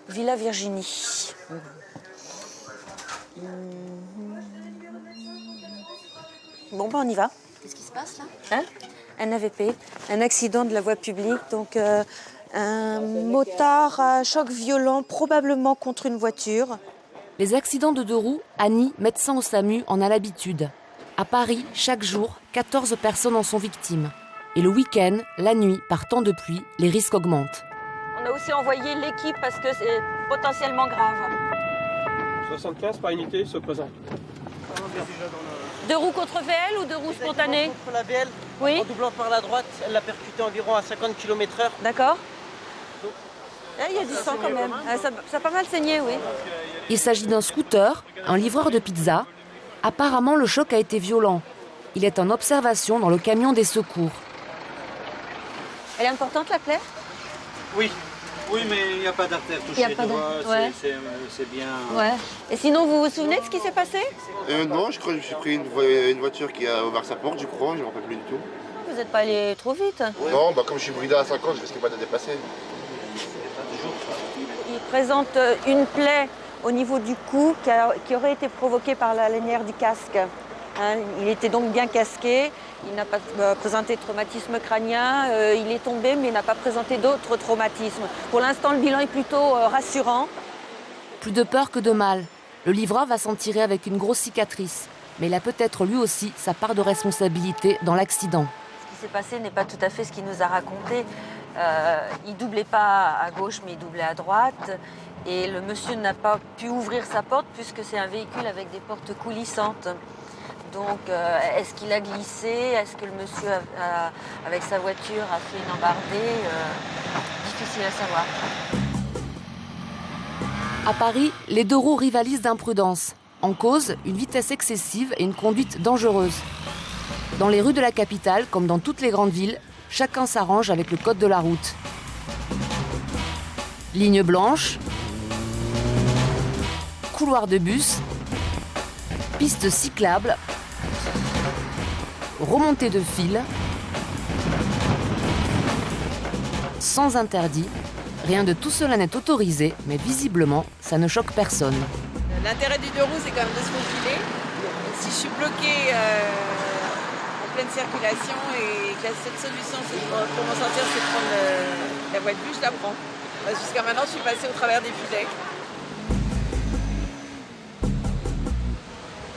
Villa Virginie. Bon, ben on y va. Qu'est-ce qui se passe là? Hein? Un AVP, un accident de la voie publique. Donc, un motard à choc violent, probablement contre une voiture. Les accidents de deux roues, Annie, médecin au SAMU, en a l'habitude. À Paris, chaque jour, 14 personnes en sont victimes. Et le week-end, la nuit, par temps de pluie, les risques augmentent. On a aussi envoyé l'équipe parce que c'est potentiellement grave. 75 par unité se présente. Deux roues contre VL ou deux roues spontanées? Contre la VL, Oui. en doublant par la droite, elle l'a percuté environ à 50 km/h. D'accord. Il y a du sang quand même. Ça a pas mal saigné, oui. Il s'agit d'un scooter, un livreur de pizza. Apparemment, le choc a été violent. Il est en observation dans le camion des secours. Elle est importante, la plaie? Oui, mais il n'y a pas d'artère touchée. Il y a pas ouais. C'est bien. Ouais. Et sinon, vous vous souvenez de ce qui s'est passé? Non, je crois que je me suis pris une voiture qui a ouvert sa porte, je crois, je ne me rappelle plus du tout. Vous n'êtes pas allé trop vite? Ouais. Non, comme je suis bridé à 50, je risquais pas de dépasser. Il présente une plaie au niveau du cou qui aurait été provoquée par la lanière du casque. Hein, il était donc bien casqué, il n'a pas présenté de traumatisme crânien, il est tombé mais il n'a pas présenté d'autres traumatismes. Pour l'instant, le bilan est plutôt rassurant. Plus de peur que de mal. Le livreur va s'en tirer avec une grosse cicatrice. Mais il a peut-être lui aussi sa part de responsabilité dans l'accident. Ce qui s'est passé n'est pas tout à fait ce qu'il nous a raconté. Il doublait pas à gauche mais il doublait à droite. Et le monsieur n'a pas pu ouvrir sa porte puisque c'est un véhicule avec des portes coulissantes. Donc, est-ce qu'il a glissé? Est-ce que le monsieur, avec sa voiture, a fait une embardée? Difficile à savoir. À Paris, les deux roues rivalisent d'imprudence. En cause, une vitesse excessive et une conduite dangereuse. Dans les rues de la capitale, comme dans toutes les grandes villes, chacun s'arrange avec le code de la route. Ligne blanche, couloir de bus, piste cyclable, remontée de fil, sans interdit. Rien de tout cela n'est autorisé, mais visiblement, ça ne choque personne. L'intérêt du deux roues, c'est quand même de se faufiler. Si je suis bloquée en pleine circulation et que la seule solution pour m'en sortir, c'est de prendre la voie de bus, je la prends. Jusqu'à maintenant, je suis passée au travers des filets.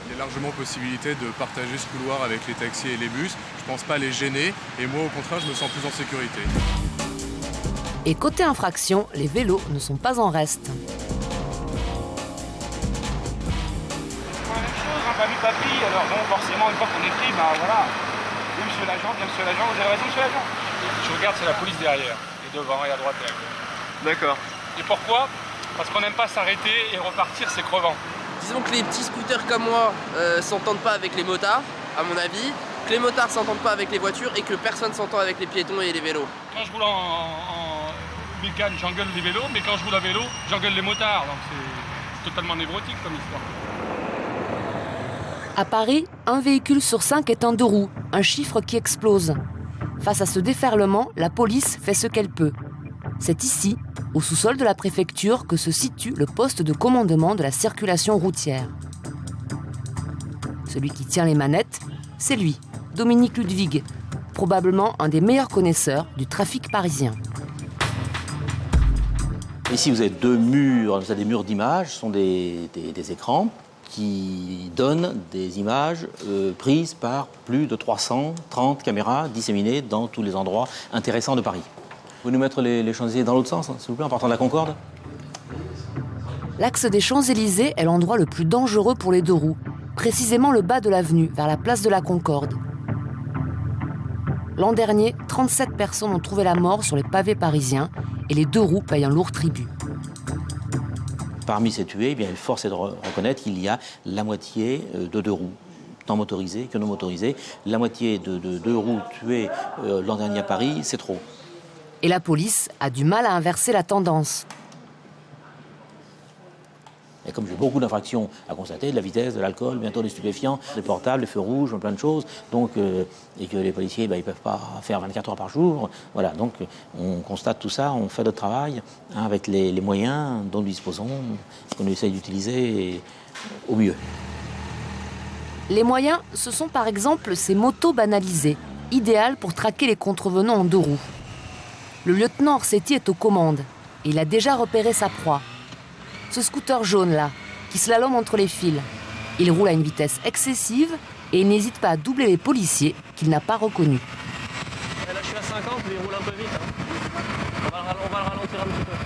Il y a largement possibilité de partager ce couloir avec les taxis et les bus. Je pense pas les gêner et moi, au contraire, je me sens plus en sécurité. Et côté infraction, les vélos ne sont pas en reste. Famille papy, alors bon, forcément, une fois qu'on est pris, ben voilà. Oui, monsieur l'agent, vous avez raison, monsieur l'agent. Je regarde, c'est la police derrière, et devant, et à droite et à gauche. D'accord. Et pourquoi? Parce qu'on n'aime pas s'arrêter et repartir, c'est crevant. Disons que les petits scooters comme moi s'entendent pas avec les motards, à mon avis, que les motards s'entendent pas avec les voitures et que personne s'entend avec les piétons et les vélos. Quand je roule en bécane, j'engueule les vélos, mais quand je roule à vélo, j'engueule les motards. Donc c'est totalement névrotique comme histoire. À Paris, un véhicule sur 5 est un deux roues, un chiffre qui explose. Face à ce déferlement, la police fait ce qu'elle peut. C'est ici, au sous-sol de la préfecture, que se situe le poste de commandement de la circulation routière. Celui qui tient les manettes, c'est lui, Dominique Ludwig, probablement un des meilleurs connaisseurs du trafic parisien. Ici, vous avez deux murs, vous avez des murs d'images, ce sont des écrans qui donnent des images prises par plus de 330 caméras disséminées dans tous les endroits intéressants de Paris. Vous nous mettre les Champs-Élysées dans l'autre sens, s'il vous plaît, en partant de la Concorde? L'axe des Champs-Élysées est l'endroit le plus dangereux pour les deux roues, précisément le bas de l'avenue, vers la place de la Concorde. L'an dernier, 37 personnes ont trouvé la mort sur les pavés parisiens et les deux roues payent un lourd tribut. Parmi ces tués, eh bien, force est de reconnaître qu'il y a la moitié de deux roues, tant motorisées que non motorisées. La moitié de deux roues tuées l'an dernier à Paris, c'est trop. Et la police a du mal à inverser la tendance. Et comme j'ai beaucoup d'infractions à constater, de la vitesse, de l'alcool, bientôt des stupéfiants, des portables, des feux rouges, plein de choses, donc, et que les policiers, ils ne peuvent pas faire 24 heures par jour. Voilà, donc on constate tout ça, on fait notre travail avec les moyens dont nous disposons, qu'on essaye d'utiliser au mieux. Les moyens, ce sont par exemple ces motos banalisées, idéales pour traquer les contrevenants en 2 roues. Le lieutenant Orsetti est aux commandes et il a déjà repéré sa proie. Ce scooter jaune-là, qui slalome entre les fils. Il roule à une vitesse excessive et il n'hésite pas à doubler les policiers qu'il n'a pas reconnus. Là, je suis à 50, mais il roule un peu vite. On va le ralentir un petit peu.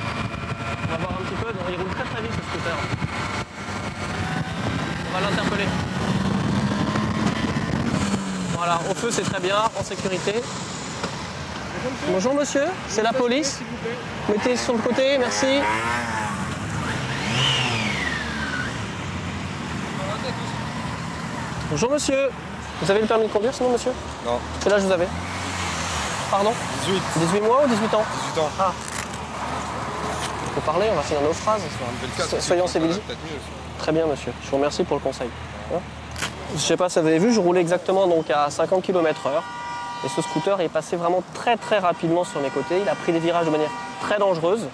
On va voir un petit peu. Non, il roule très très vite ce scooter. On va l'interpeller. Voilà, au feu c'est très bien, en sécurité. Bonjour monsieur, c'est la police. Mettez sur le côté, merci. Bonjour monsieur, vous avez le permis de conduire sinon monsieur? Non. Quel âge vous avez? Pardon? 18. 18 mois ou 18 ans? 18 ans. Ah. Il faut parler, on va finir nos phrases. Soyons civilisés. Très bien monsieur, je vous remercie pour le conseil. Je ne sais pas si vous avez vu, je roulais exactement donc à 50 km/h. Et ce scooter est passé vraiment très très rapidement sur mes côtés. Il a pris des virages de manière très dangereuse.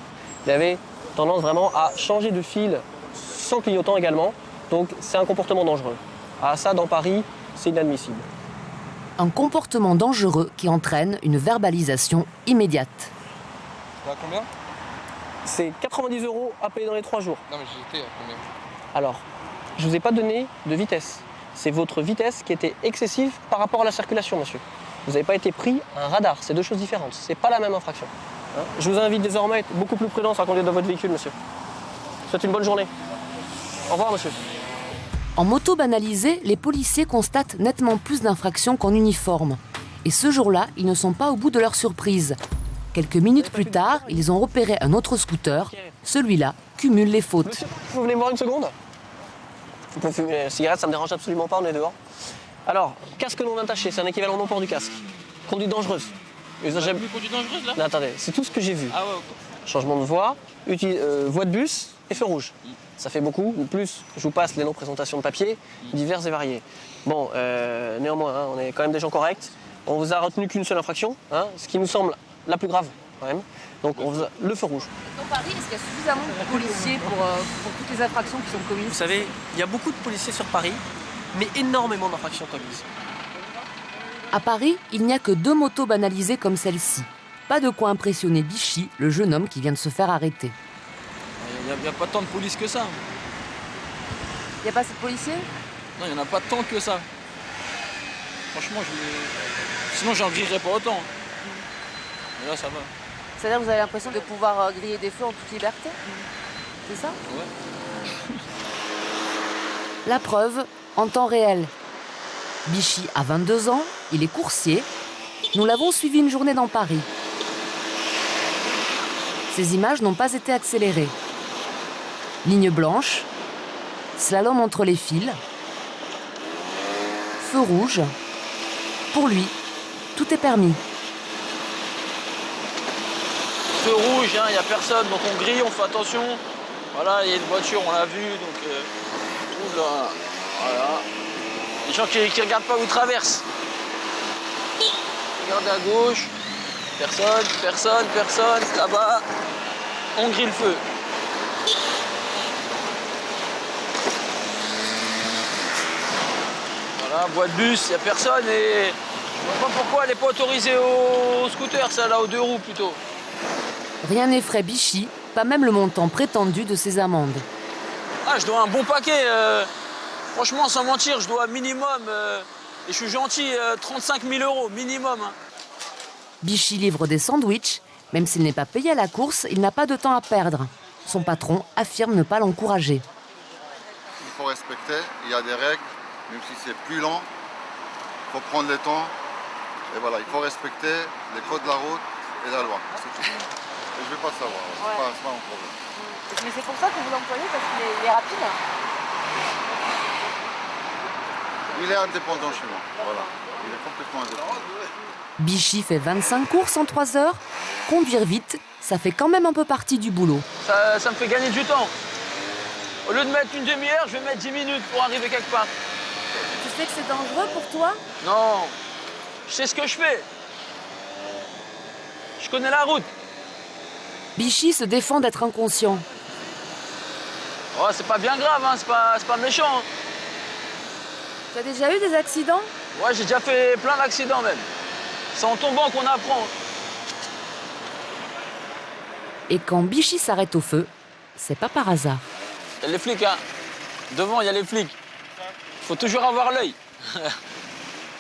Il avait tendance vraiment à changer de fil sans clignotant également. Donc c'est un comportement dangereux. Ah, ça, dans Paris, c'est inadmissible. Un comportement dangereux qui entraîne une verbalisation immédiate. À combien? C'est 90 € à payer dans les 3 jours. Non mais j'étais à combien? Alors, je ne vous ai pas donné de vitesse. C'est votre vitesse qui était excessive par rapport à la circulation, monsieur. Vous n'avez pas été pris à un radar, c'est 2 choses différentes. Ce n'est pas la même infraction. Je vous invite désormais à être beaucoup plus prudent sur la conduite de votre véhicule, monsieur. Je vous souhaite une bonne journée. Au revoir, monsieur. En moto banalisée, les policiers constatent nettement plus d'infractions qu'en uniforme. Et ce jour-là, ils ne sont pas au bout de leur surprise. Quelques minutes plus tard, ils ont repéré un autre scooter. Celui-là cumule les fautes. Monsieur, vous voulez me voir une seconde? Vous pouvez fumer la cigarette, ça ne me dérange absolument pas, on est dehors. Alors, casque non attaché, c'est un équivalent non port du casque. Conduite dangereuse. Conduite dangereuse là? Non, attendez, c'est tout ce que j'ai vu. Ah ouais, ok. Changement de voie, voie de bus et feu rouge. Ça fait beaucoup. En plus, je vous passe les noms-présentations de papier, divers et variés. Bon, néanmoins, on est quand même des gens corrects. On vous a retenu qu'une seule infraction, ce qui nous semble la plus grave quand même. Donc, on vous a le feu rouge. Dans Paris, est-ce qu'il y a suffisamment de policiers pour toutes les infractions qui sont commises? Vous savez, il y a beaucoup de policiers sur Paris, mais énormément d'infractions commises. À Paris, il n'y a que 2 motos banalisées comme celle-ci. Pas de quoi impressionner Bichy, le jeune homme qui vient de se faire arrêter. Il n'y a pas tant de police que ça. Il n'y a pas assez de policiers? Non, il n'y en a pas tant que ça. Franchement, sinon j'en grillerais pas autant. Mais là, ça va. C'est-à-dire que vous avez l'impression de pouvoir griller des feux en toute liberté? C'est ça? Ouais. La preuve, en temps réel. Bichy a 22 ans, il est coursier. Nous l'avons suivi une journée dans Paris. Ces images n'ont pas été accélérées. Ligne blanche, slalom entre les fils, feu rouge. Pour lui, tout est permis. Feu rouge, il n'y a personne, donc on grille, on fait attention. Voilà, il y a une voiture, on l'a vue, donc oula, voilà. Les gens qui ne regardent pas où ils traversent. Regardez à gauche, personne, là-bas, on grille le feu. Voilà, voie de bus, il n'y a personne et je ne vois pas pourquoi elle n'est pas autorisée au scooter, celle-là, aux 2 roues plutôt. Rien n'effraie Bichy, pas même le montant prétendu de ses amendes. Ah, je dois un bon paquet. Franchement, sans mentir, je dois minimum, et je suis gentil, 35 000 € minimum. Bichy livre des sandwichs. Même s'il n'est pas payé à la course, il n'a pas de temps à perdre. Son patron affirme ne pas l'encourager. Il faut respecter, il y a des règles, même si c'est plus lent, il faut prendre le temps. Et voilà, il faut respecter les codes de la route et la loi. C'est tout. Et je ne vais pas le savoir, c'est pas mon problème. Mais c'est pour ça que vous l'employez, parce qu'il est rapide? Il est indépendant chez moi, voilà. Il est complètement indépendant. Bichy fait 25 courses en 3 heures. Conduire vite, ça fait quand même un peu partie du boulot. Ça me fait gagner du temps. Au lieu de mettre une demi-heure, je vais mettre 10 minutes pour arriver quelque part. Tu sais que c'est dangereux pour toi? Non, je sais ce que je fais. Je connais la route. Bichy se défend d'être inconscient. Oh, c'est pas bien grave, hein, c'est pas méchant. Hein. Tu as déjà eu des accidents? Ouais, j'ai déjà fait plein d'accidents même. C'est en tombant qu'on apprend. Et quand Bichy s'arrête au feu, c'est pas par hasard. Il y a les flics, hein. Devant, il y a les flics. Faut toujours avoir l'œil.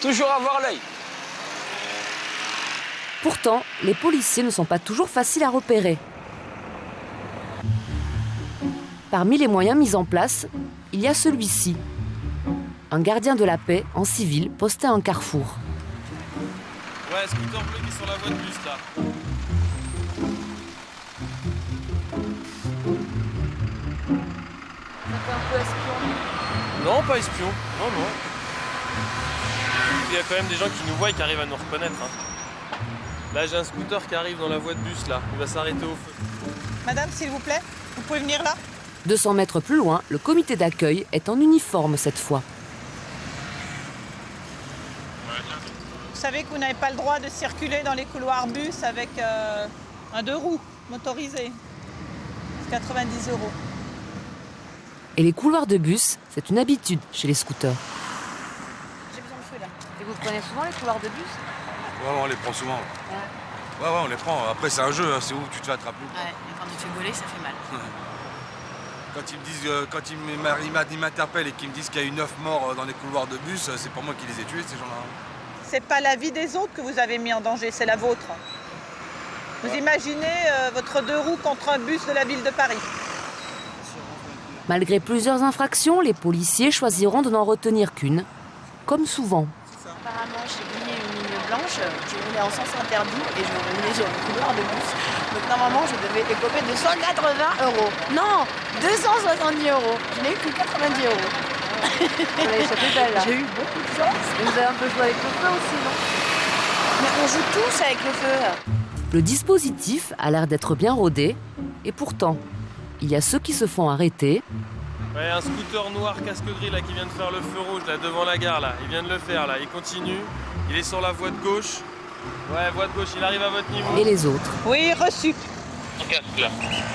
Toujours avoir l'œil. Pourtant, les policiers ne sont pas toujours faciles à repérer. Parmi les moyens mis en place, il y a celui-ci. Un gardien de la paix en civil posté à un carrefour. Ouais, scooter bleu qui est sur la voie de bus là. Ça fait un peu espion. Non, pas espion. Non. Il y a quand même des gens qui nous voient et qui arrivent à nous reconnaître. Hein. Là, j'ai un scooter qui arrive dans la voie de bus là. Il va s'arrêter au feu. Madame, s'il vous plaît, vous pouvez venir là? 200 mètres plus loin, le comité d'accueil est en uniforme cette fois. Vous savez que vous n'avez pas le droit de circuler dans les couloirs bus avec un 2 roues motorisé. C'est 90 €. Et les couloirs de bus, c'est une habitude chez les scooters. J'ai besoin de feu là. Et vous prenez souvent les couloirs de bus? Ouais, on les prend souvent. Ouais, on les prend. Après, c'est un jeu, hein. C'est où tu te fais attraper. Ouais, et quand tu te fais voler, ça fait mal. Quand ils me disent, quand ils m'interpellent et qu'ils me disent qu'il y a eu 9 morts dans les couloirs de bus, c'est pas moi qui les ai tués, ces gens-là. C'est pas la vie des autres que vous avez mis en danger, c'est la vôtre. Vous imaginez votre 2 roues contre un bus de la ville de Paris. Malgré plusieurs infractions, les policiers choisiront de n'en retenir qu'une, comme souvent. Apparemment, j'ai grillé une ligne blanche, j'ai roulé en sens interdit et je roulais sur le couloir de bus. Donc normalement, je devais écoper de 180 €. Non, 270 €. Je n'ai eu que 90 €. Vous l'avez échappé belle là. J'ai eu beaucoup de chance. Et vous avez un peu joué avec le feu aussi, non? Mais on joue tous avec le feu. Le dispositif a l'air d'être bien rodé, et pourtant, il y a ceux qui se font arrêter. Ouais, un scooter noir casque gris là qui vient de faire le feu rouge là devant la gare là. Il vient de le faire là. Il continue. Il est sur la voie de gauche. Ouais, voie de gauche. Il arrive à votre niveau. Et les autres? Oui, reçu. En casque là.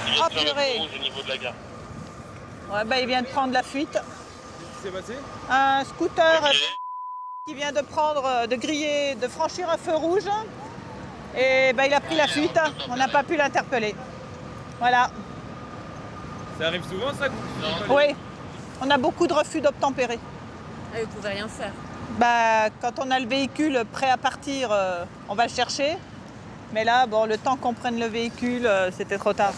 Il vient de faire le feu rouge au niveau de la gare. Ouais, bah, il vient de prendre la fuite. Qu'est-ce qui s'est passé? Un scooter qui vient de griller, de franchir un feu rouge. Et bah, il a pris la fuite. On n'a pas pu l'interpeller. Voilà. Ça arrive souvent ça? Oui, on a beaucoup de refus d'obtempérer. Ah, vous pouvez rien faire. Bah, quand on a le véhicule prêt à partir, on va le chercher. Mais là, bon, le temps qu'on prenne le véhicule, c'était trop tard.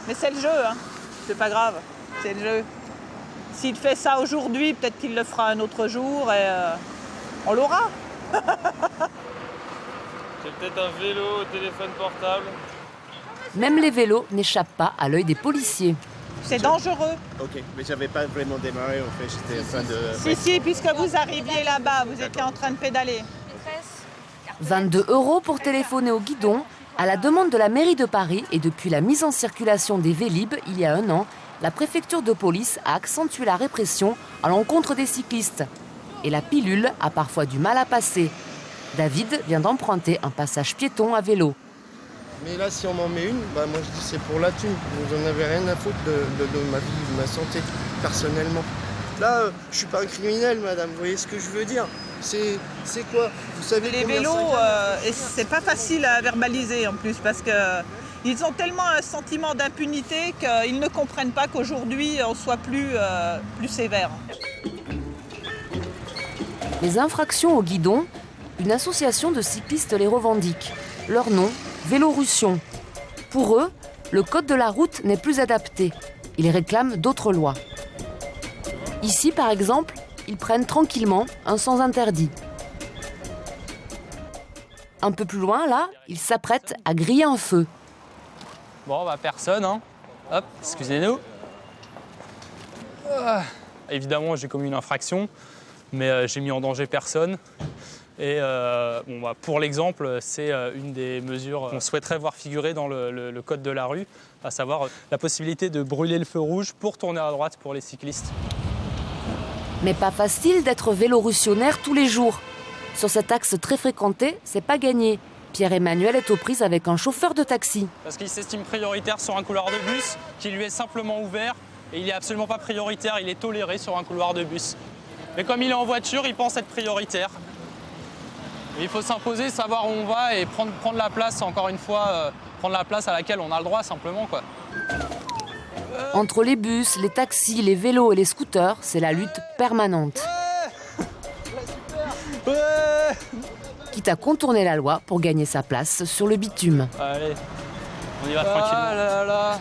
Mais c'est le jeu, hein. C'est pas grave, c'est le jeu. S'il fait ça aujourd'hui, peut-être qu'il le fera un autre jour et on l'aura. C'est peut-être un vélo, téléphone portable. Même les vélos n'échappent pas à l'œil des policiers. C'est dangereux. Ok, mais j'avais pas vraiment démarré en fait, j'étais en train de... Si, puisque vous arriviez là-bas, vous étiez en train de pédaler. 22 € pour téléphoner au guidon, à la demande de la mairie de Paris et depuis la mise en circulation des Vélib il y a 1 an, la préfecture de police a accentué la répression à l'encontre des cyclistes. Et la pilule a parfois du mal à passer. David vient d'emprunter un passage piéton à vélo. Mais là, si on m'en met une, bah moi je dis c'est pour la thune. Vous en avez rien à foutre de ma vie, de ma santé, personnellement. Là, je suis pas un criminel, madame. Vous voyez ce que je veux dire? C'est quoi? Vous savez les vélos, c'est pas facile à verbaliser en plus parce que ils ont tellement un sentiment d'impunité qu'ils ne comprennent pas qu'aujourd'hui on soit plus sévère. Les infractions au guidon, une association de cyclistes les revendique. Leur nom, Vélorussion. Pour eux, le code de la route n'est plus adapté. Ils réclament d'autres lois. Ici, par exemple, ils prennent tranquillement un sens interdit. Un peu plus loin, là, ils s'apprêtent à griller un feu. Bon, bah personne, hein. Hop, excusez-nous. Évidemment, j'ai commis une infraction, mais j'ai mis en danger personne. Et pour l'exemple, c'est une des mesures qu'on souhaiterait voir figurer dans le code de la rue, à savoir la possibilité de brûler le feu rouge pour tourner à droite pour les cyclistes. Mais pas facile d'être vélorussionnaire tous les jours. Sur cet axe très fréquenté, c'est pas gagné. Pierre-Emmanuel est aux prises avec un chauffeur de taxi. Parce qu'il s'estime prioritaire sur un couloir de bus qui lui est simplement ouvert et il n'est absolument pas prioritaire, il est toléré sur un couloir de bus. Mais comme il est en voiture, il pense être prioritaire. Et il faut s'imposer, savoir où on va et prendre la place, encore une fois, prendre la place à laquelle on a le droit simplement, quoi. Entre les bus, les taxis, les vélos et les scooters, c'est la lutte permanente. Quitte à contourner la loi pour gagner sa place sur le bitume. Allez, on y va tranquillement. Ah là là.